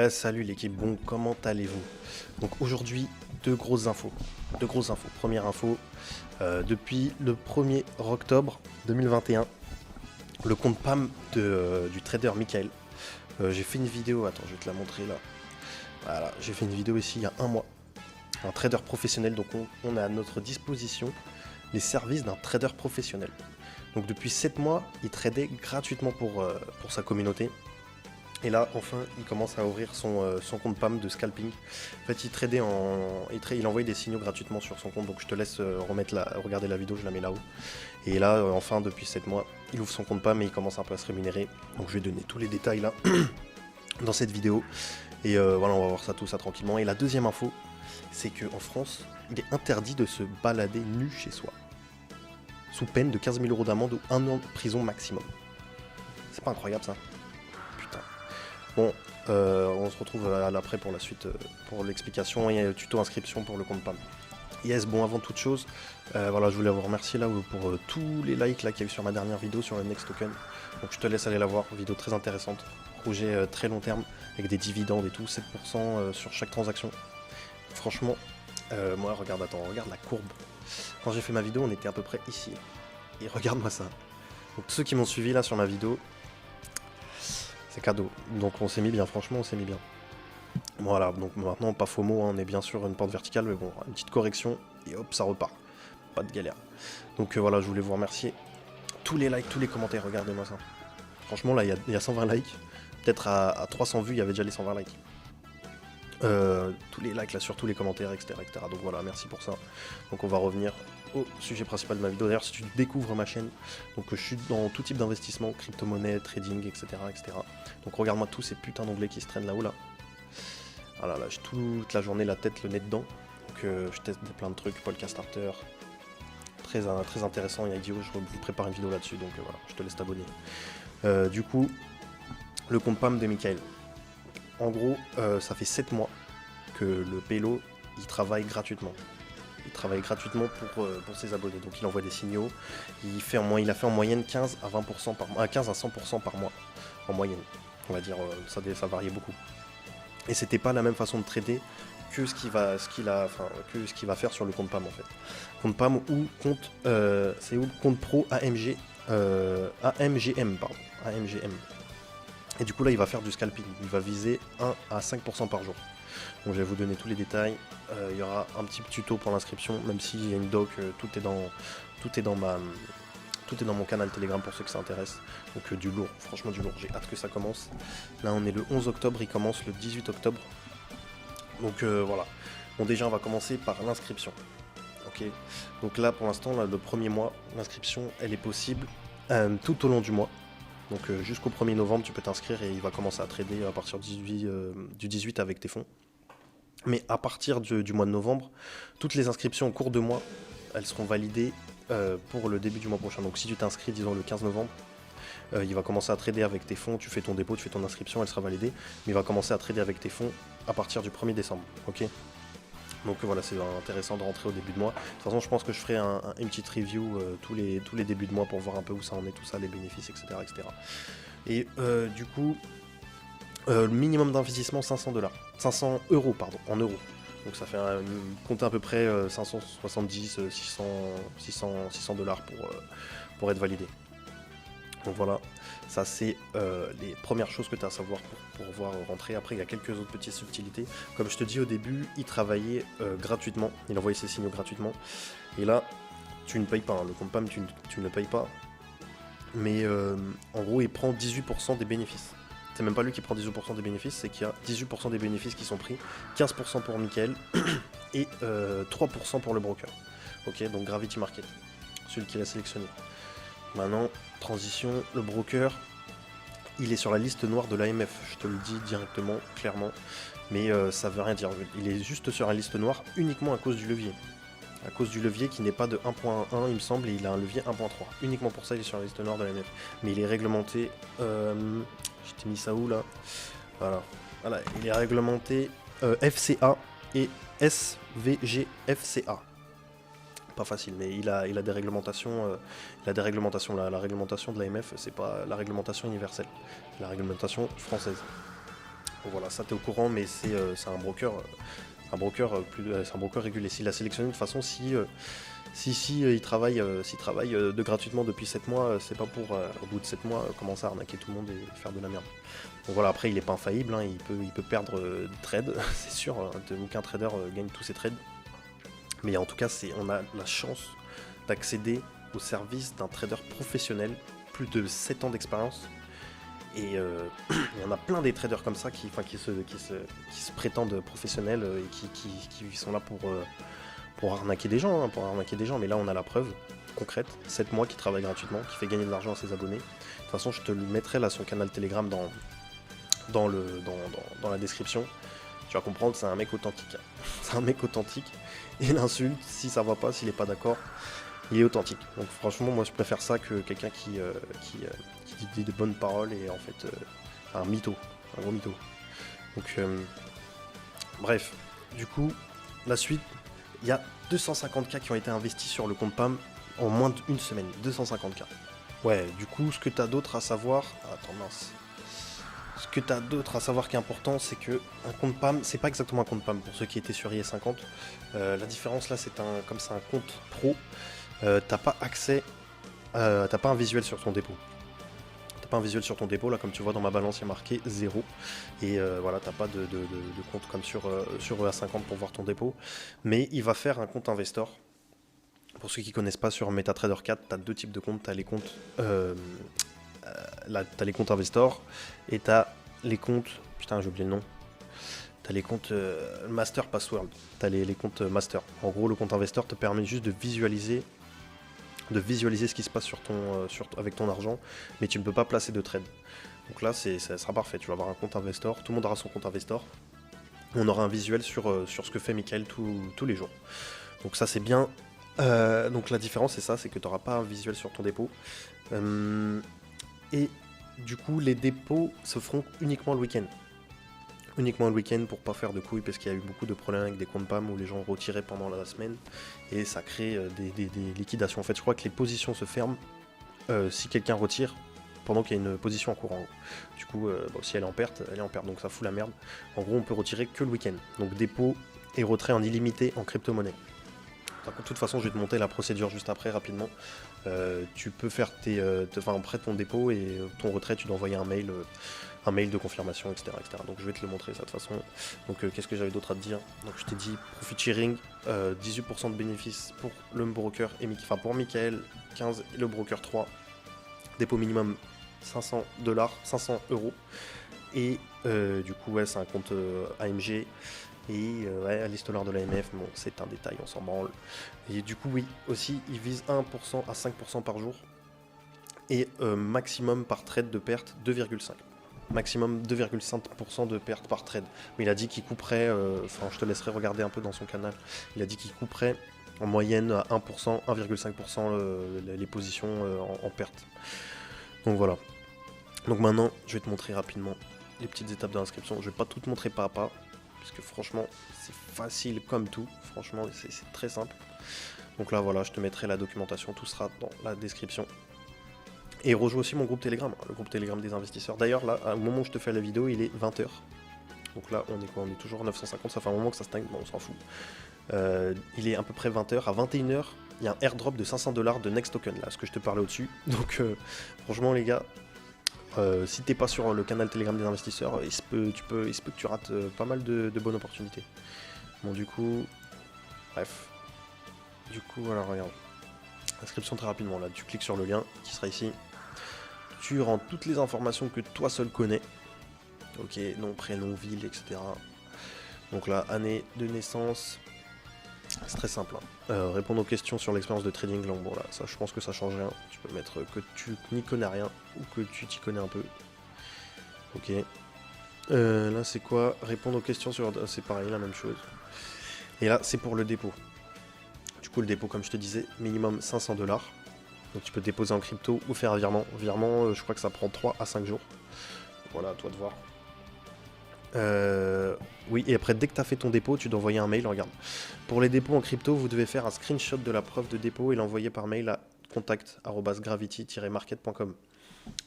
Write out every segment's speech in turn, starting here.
Ouais, salut l'équipe, bon, comment allez-vous? Donc aujourd'hui, deux grosses infos. Deux grosses infos. Première info, depuis le 1er octobre 2021, le compte PAM du trader Michael, j'ai fait une vidéo, attends, je vais te la montrer là. Voilà, j'ai fait une vidéo ici il y a un mois. Un trader professionnel, donc on a à notre disposition les services d'un trader professionnel. Donc depuis 7 mois, il tradait gratuitement pour sa communauté. Et là, enfin, il commence à ouvrir son compte PAM de scalping. En fait, il envoyait des signaux gratuitement sur son compte. Donc, je te laisse regarder la vidéo, je la mets là-haut. Et là, enfin, depuis 7 mois, il ouvre son compte PAM et il commence un peu à se rémunérer. Donc, je vais donner tous les détails là, dans cette vidéo. Et voilà, on va voir tout ça tranquillement. Et la deuxième info, c'est qu'en France, il est interdit de se balader nu chez soi. Sous peine de 15 000 € d'amende ou 1 an de prison maximum. C'est pas incroyable ça? Putain. Bon, on se retrouve à l'après pour la suite, pour l'explication et tuto inscription pour le compte PAM. Yes, bon, avant toute chose, voilà, je voulais vous remercier là pour tous les likes là qu'il y a eu sur ma dernière vidéo sur le Next Token. Donc je te laisse aller la voir, vidéo très intéressante, projet très long terme avec des dividendes et tout, 7% sur chaque transaction. Franchement, moi regarde la courbe. Quand j'ai fait ma vidéo, on était à peu près ici. Et regarde-moi ça. Donc ceux qui m'ont suivi là sur ma vidéo, c'est cadeau. Donc on s'est mis bien, franchement on s'est mis bien. Voilà, donc maintenant pas faux mot, hein, on est bien sur une pente verticale, mais bon, une petite correction, et hop, ça repart. Pas de galère. Donc voilà, je voulais vous remercier. Tous les likes, tous les commentaires, regardez-moi ça. Franchement là, il y a 120 likes. Peut-être à 300 vues, il y avait déjà les 120 likes. Tous les likes là, sur tous les commentaires, etc., etc. Donc voilà, merci pour ça. Donc on va revenir au sujet principal de ma vidéo. D'ailleurs, si tu découvres ma chaîne, donc je suis dans tout type d'investissement, crypto-monnaie, trading, etc., etc. Donc regarde-moi tous ces putains d'onglets qui se traînent là-haut là. Ah là là, j'ai toute la journée la tête, le nez dedans. Donc je teste plein de trucs, podcast starter. Très intéressant et idiot, je vous prépare une vidéo là-dessus, donc voilà, je te laisse t'abonner. Du coup, le compte PAM de Michael. En gros, ça fait 7 mois que le Pélo, il travaille gratuitement. Il travaille gratuitement pour ses abonnés. Donc il envoie des signaux. Il a fait en moyenne 15 à 20% par mois, 15 à 100% par mois. En moyenne. On va dire, ça variait beaucoup. Et c'était pas la même façon de trader que ce qu'il va faire sur le compte PAM en fait. Compte PAM ou compte compte pro AMG AMGM pardon. AMGM. Et du coup là il va faire du scalping, il va viser 1 à 5% par jour. Donc je vais vous donner tous les détails. Il y aura un petit tuto pour l'inscription, même s'il y a une doc, tout est dans mon canal Telegram pour ceux que ça intéresse. Donc du lourd, franchement du lourd, j'ai hâte que ça commence. Là on est le 11 octobre, il commence le 18 octobre. Donc voilà. Bon déjà on va commencer par l'inscription. Ok. Donc là pour l'instant, le premier mois, l'inscription elle est possible tout au long du mois. Donc jusqu'au 1er novembre tu peux t'inscrire et il va commencer à trader à partir du 18 avec tes fonds. Mais à partir du mois de novembre, toutes les inscriptions au cours de mois, elles seront validées pour le début du mois prochain. Donc si tu t'inscris, disons le 15 novembre, il va commencer à trader avec tes fonds, tu fais ton dépôt, tu fais ton inscription, elle sera validée, mais il va commencer à trader avec tes fonds à partir du 1er décembre, ok. Donc voilà, c'est intéressant de rentrer au début de mois. De toute façon, je pense que je ferai une petite review tous les débuts de mois pour voir un peu où ça en est, tout ça, les bénéfices, etc. etc. Et du coup, le minimum d'investissement 500 €, pardon, en euros. Donc ça fait compter à peu près 570, 600 $, pour être validé. Donc voilà, ça c'est les premières choses que tu as à savoir pour pouvoir rentrer. Après il y a quelques autres petites subtilités. Comme je te dis au début, il travaillait gratuitement, il envoyait ses signaux gratuitement. Et là, tu ne payes pas, hein. Le compte PAM tu ne payes pas. Mais en gros il prend 18% des bénéfices. C'est même pas lui qui prend 18% des bénéfices, c'est qu'il y a 18% des bénéfices qui sont pris, 15% pour Michael et 3% pour le broker. Ok, donc Gravity Market, celui qui l'a sélectionné. Maintenant, transition, le broker, il est sur la liste noire de l'AMF, je te le dis directement, clairement, mais ça veut rien dire. Il est juste sur la liste noire uniquement à cause du levier. À cause du levier qui n'est pas de 1.1 il me semble, et il a un levier 1.3. Uniquement pour ça il est sur la liste noire de l'AMF. Mais il est réglementé, je t'ai mis ça où là, voilà, il est réglementé FCA et SVGFCA. Pas facile, mais il a des réglementations. La réglementation de l'AMF, c'est pas la réglementation universelle, c'est la réglementation française. Donc voilà, ça t'es au courant, mais c'est un broker, c'est un broker régulier. S'il a sélectionné de toute façon, si il travaille, s'il travaille de gratuitement depuis 7 mois, c'est pas pour au bout de 7 mois commencer à arnaquer tout le monde et faire de la merde. Donc voilà, après il est pas infaillible, hein, il peut perdre des trades, c'est sûr, hein, aucun trader gagne tous ses trades. Mais en tout cas, on a la chance d'accéder au service d'un trader professionnel, plus de 7 ans d'expérience. Et il y en a plein des traders comme ça qui se prétendent professionnels et qui sont là pour arnaquer des gens, mais là on a la preuve concrète, 7 mois qui travaille gratuitement, qui fait gagner de l'argent à ses abonnés. De toute façon je te le mettrai là son canal Telegram dans la description. Tu vas comprendre, c'est un mec authentique. C'est un mec authentique. Et l'insulte, si ça va pas, s'il est pas d'accord, il est authentique. Donc franchement, moi je préfère ça que quelqu'un qui dit de bonnes paroles et en fait un mytho, un gros mytho. Donc bref, du coup, la suite, il y a 250K qui ont été investis sur le compte PAM en moins d'une semaine. 250K. Ouais, du coup, ce que tu as d'autre à savoir... Attends, mince. Ce que tu as d'autre à savoir qui est important, c'est que un compte PAM, c'est pas exactement un compte PAM pour ceux qui étaient sur IS50. La différence là, comme c'est un compte pro, t'as pas accès, t'as pas un visuel sur ton dépôt. T'as pas un visuel sur ton dépôt, là comme tu vois dans ma balance il y a marqué 0. Et voilà, t'as pas de compte comme sur EA50 pour voir ton dépôt. Mais il va faire un compte Investor. Pour ceux qui connaissent pas, sur MetaTrader 4, t'as deux types de comptes. T'as les comptes t'as les comptes Investor et t'as les comptes... Putain, j'ai oublié le nom. T'as les comptes Master Password. T'as les comptes Master. En gros, le compte Investor te permet juste de visualiser ce qui se passe avec ton argent, mais tu ne peux pas placer de trade. Donc là, ça sera parfait. Tu vas avoir un compte Investor. Tout le monde aura son compte Investor. On aura un visuel sur ce que fait Michael tous les jours. Donc ça, c'est bien. Donc la différence, c'est ça, c'est que tu n'auras pas un visuel sur ton dépôt. Et du coup, les dépôts se feront uniquement le week-end. Uniquement le week-end pour pas faire de couilles, parce qu'il y a eu beaucoup de problèmes avec des comptes PAM où les gens retiraient pendant la semaine et ça crée des liquidations. En fait, je crois que les positions se ferment si quelqu'un retire pendant qu'il y a une position en cours. Du coup, si elle est en perte, donc ça fout la merde. En gros, on peut retirer que le week-end. Donc dépôt et retrait en illimité en crypto-monnaie. De toute façon, je vais te monter la procédure juste après, rapidement. Tu peux faire après ton dépôt et ton retrait, tu dois envoyer un mail de confirmation, etc., etc. Donc je vais te le montrer ça de toute façon. Donc qu'est-ce que j'avais d'autre à te dire? Donc je t'ai dit profit sharing, 18% de bénéfices pour le broker et pour Michael, 15 et le broker 3. Dépôt minimum $500, 500 €. Et du coup ouais, c'est un compte AMG. Et ouais, l'histoire de l'AMF, bon, c'est un détail, on s'en branle. Et du coup, oui, aussi, il vise 1% à 5% par jour. Et maximum par trade de perte, 2,5. Maximum 2,5% de perte par trade. Mais il a dit qu'il couperait, je te laisserai regarder un peu dans son canal, il a dit qu'il couperait en moyenne à 1%, 1,5% les positions en perte. Donc voilà. Donc maintenant, je vais te montrer rapidement les petites étapes d'inscription. Je vais pas tout te montrer pas à pas, parce que franchement, c'est facile comme tout. Franchement, c'est très simple. Donc là, voilà, je te mettrai la documentation. Tout sera dans la description. Et rejoins aussi mon groupe Telegram, le groupe Telegram des investisseurs. D'ailleurs, là, au moment où je te fais la vidéo, il est 20h. Donc là, on est quoi? On est toujours à 950. Ça fait un moment que ça stagne. Bon, on s'en fout. Il est à peu près 20h. À 21h, il y a un airdrop de $500 de Next Token, là, ce que je te parlais au-dessus. Donc, franchement, les gars, si t'es pas sur le canal Telegram des investisseurs, il se peut que tu rates pas mal de bonnes opportunités. Bon, du coup, bref. Du coup, voilà, regarde. Inscription très rapidement, là, tu cliques sur le lien qui sera ici. Tu rentres toutes les informations que toi seul connais. Ok, nom, prénom, ville, etc. Donc là, année de naissance. C'est très simple. Hein. Répondre aux questions sur l'expérience de trading long. Bon là, ça, je pense que ça change rien. Tu peux mettre que tu n'y connais rien ou que tu t'y connais un peu. Ok. Là, c'est quoi? Répondre aux questions sur... C'est pareil, la même chose. Et là, c'est pour le dépôt. Du coup, le dépôt, comme je te disais, minimum $500. Donc tu peux déposer en crypto ou faire un virement. Virement, je crois que ça prend 3 à 5 jours. Voilà, à toi de voir. Oui, et après, dès que tu as fait ton dépôt, tu dois envoyer un mail. Regarde. Pour les dépôts en crypto, vous devez faire un screenshot de la preuve de dépôt et l'envoyer par mail à contact@gravity-market.com.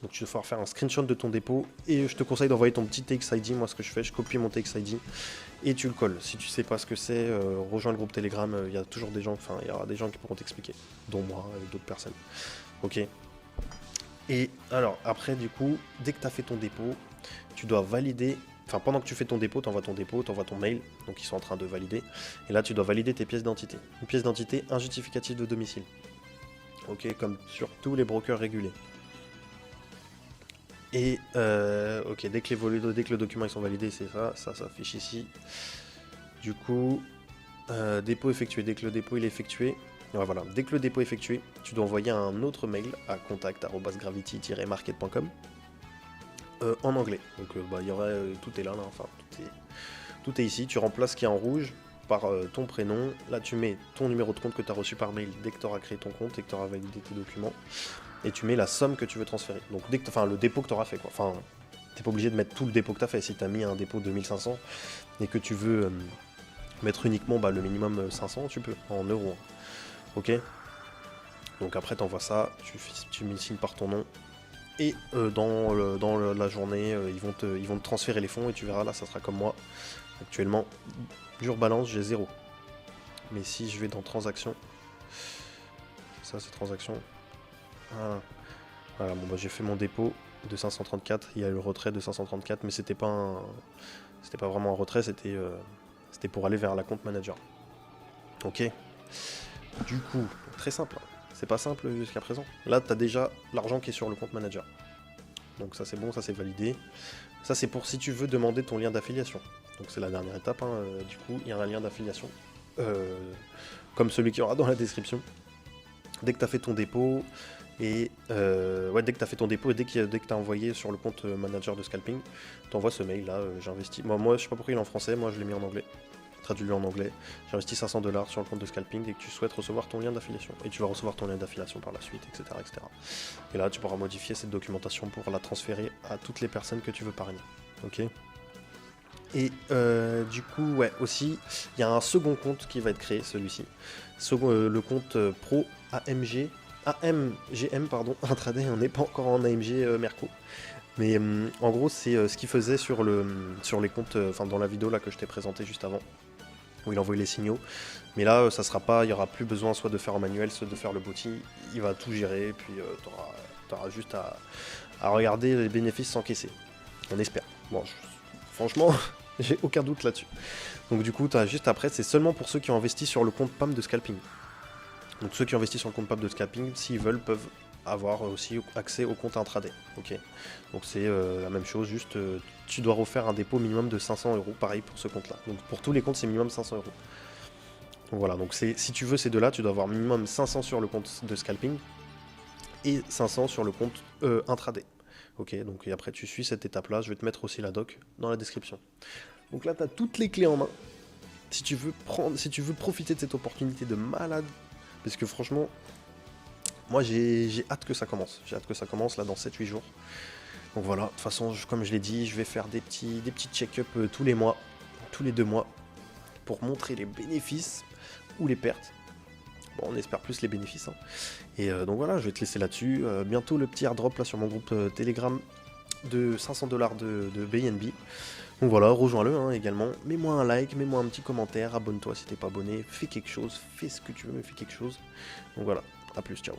Donc tu vas falloir faire un screenshot de ton dépôt et je te conseille d'envoyer ton petit TXID. Moi ce que je fais, je copie mon TXID et tu le colles. Si tu sais pas ce que c'est, rejoins le groupe Telegram, il y a toujours des gens, enfin il y aura des gens qui pourront t'expliquer, dont moi et d'autres personnes. Ok. Et alors après du coup, dès que tu as fait ton dépôt, tu dois valider, enfin pendant que tu fais ton dépôt, tu envoies ton mail, donc ils sont en train de valider, et là tu dois valider tes pièces d'identité. Une pièce d'identité, un justificatif de domicile. Ok, comme sur tous les brokers régulés. Et ok, dès que le document ils sont validés, c'est ça s'affiche ici. Du coup, dépôt effectué. Dès que le dépôt il est effectué, ouais, voilà. Dès que le dépôt est effectué, tu dois envoyer un autre mail à contact@gravity-market.com en anglais. Donc il y aurait tout est là, enfin tout est ici. Tu remplaces ce qui est en rouge par ton prénom. Là, tu mets ton numéro de compte que tu as reçu par mail dès que tu auras créé ton compte et que tu auras validé tes documents. Et tu mets la somme que tu veux transférer. Donc dès que le dépôt que tu auras fait, quoi. Enfin, t'es pas obligé de mettre tout le dépôt que tu as fait. Si tu as mis un dépôt de 1500 et que tu veux mettre uniquement le minimum 500, tu peux, en euros. Ok. Donc après, tu envoies ça, tu mets le signe par ton nom. Et dans la journée, ils vont te transférer les fonds et tu verras, là, ça sera comme moi. Actuellement, dur balance, j'ai 0. Mais si je vais dans transactions, ça c'est transactions. Voilà, bon, j'ai fait mon dépôt de 534, il y a eu le retrait de 534, mais c'était pas vraiment un retrait, c'était pour aller vers la compte manager. Ok. Du coup, très simple. C'est pas simple jusqu'à présent. Là, tu as déjà l'argent qui est sur le compte manager. Donc ça c'est bon, ça c'est validé. Ça c'est pour si tu veux demander ton lien d'affiliation. Donc c'est la dernière étape. Du coup, il y a un lien d'affiliation. Comme celui qui aura dans la description. Dès que tu as fait ton dépôt, et dès que tu as fait ton dépôt et dès que tu as envoyé sur le compte manager de scalping, tu envoies ce mail là, j'investis. Moi je sais pas pourquoi il est en français, moi je l'ai mis en anglais. Traduis-le en anglais. J'ai investi 500 $ sur le compte de scalping et que tu souhaites recevoir ton lien d'affiliation. Et tu vas recevoir ton lien d'affiliation par la suite, etc., etc. Et là, tu pourras modifier cette documentation pour la transférer à toutes les personnes que tu veux parrainer. Ok. Et du coup, ouais, aussi, il y a un second compte qui va être créé, celui-ci. Le compte pro AMGM, pardon, intraday, on n'est pas encore en AMG Merco. Mais en gros, c'est ce qu'il faisait sur les comptes, dans la vidéo là que je t'ai présenté juste avant, où il envoyait les signaux. Mais là, ça sera pas, il y aura plus besoin soit de faire en manuel, soit de faire le booty. Il va tout gérer, et puis tu auras juste à regarder les bénéfices s'encaisser. On espère. Bon, franchement, j'ai aucun doute là-dessus. Donc du coup, as juste après, c'est seulement pour ceux qui ont investi sur le compte PAM de scalping. Donc ceux qui ont investi sur le compte PAM de scalping, s'ils veulent, peuvent avoir aussi accès au compte intraday. Ok. Donc c'est la même chose, juste tu dois refaire un dépôt minimum de 500 €, pareil pour ce compte-là. Donc pour tous les comptes, c'est minimum 500 €. Donc voilà, donc si tu veux ces deux-là, tu dois avoir minimum 500 sur le compte de scalping et 500 sur le compte intraday. Ok, donc et après tu suis cette étape-là, je vais te mettre aussi la doc dans la description. Donc là, tu as toutes les clés en main. Si tu veux profiter de cette opportunité de malade, parce que franchement, moi j'ai hâte que ça commence. J'ai hâte que ça commence là dans 7-8 jours. Donc voilà, de toute façon, comme je l'ai dit, je vais faire des petits check-up tous les mois, tous les 2 mois, pour montrer les bénéfices ou les pertes. Bon, on espère plus les bénéfices. Et donc voilà, je vais te laisser là-dessus. Bientôt le petit airdrop là sur mon groupe Telegram de 500 $ de BNB. Donc voilà, rejoins-le également. Mets-moi un like, mets-moi un petit commentaire, abonne-toi si t'es pas abonné, fais quelque chose, fais ce que tu veux, mais fais quelque chose. Donc voilà, à plus, ciao.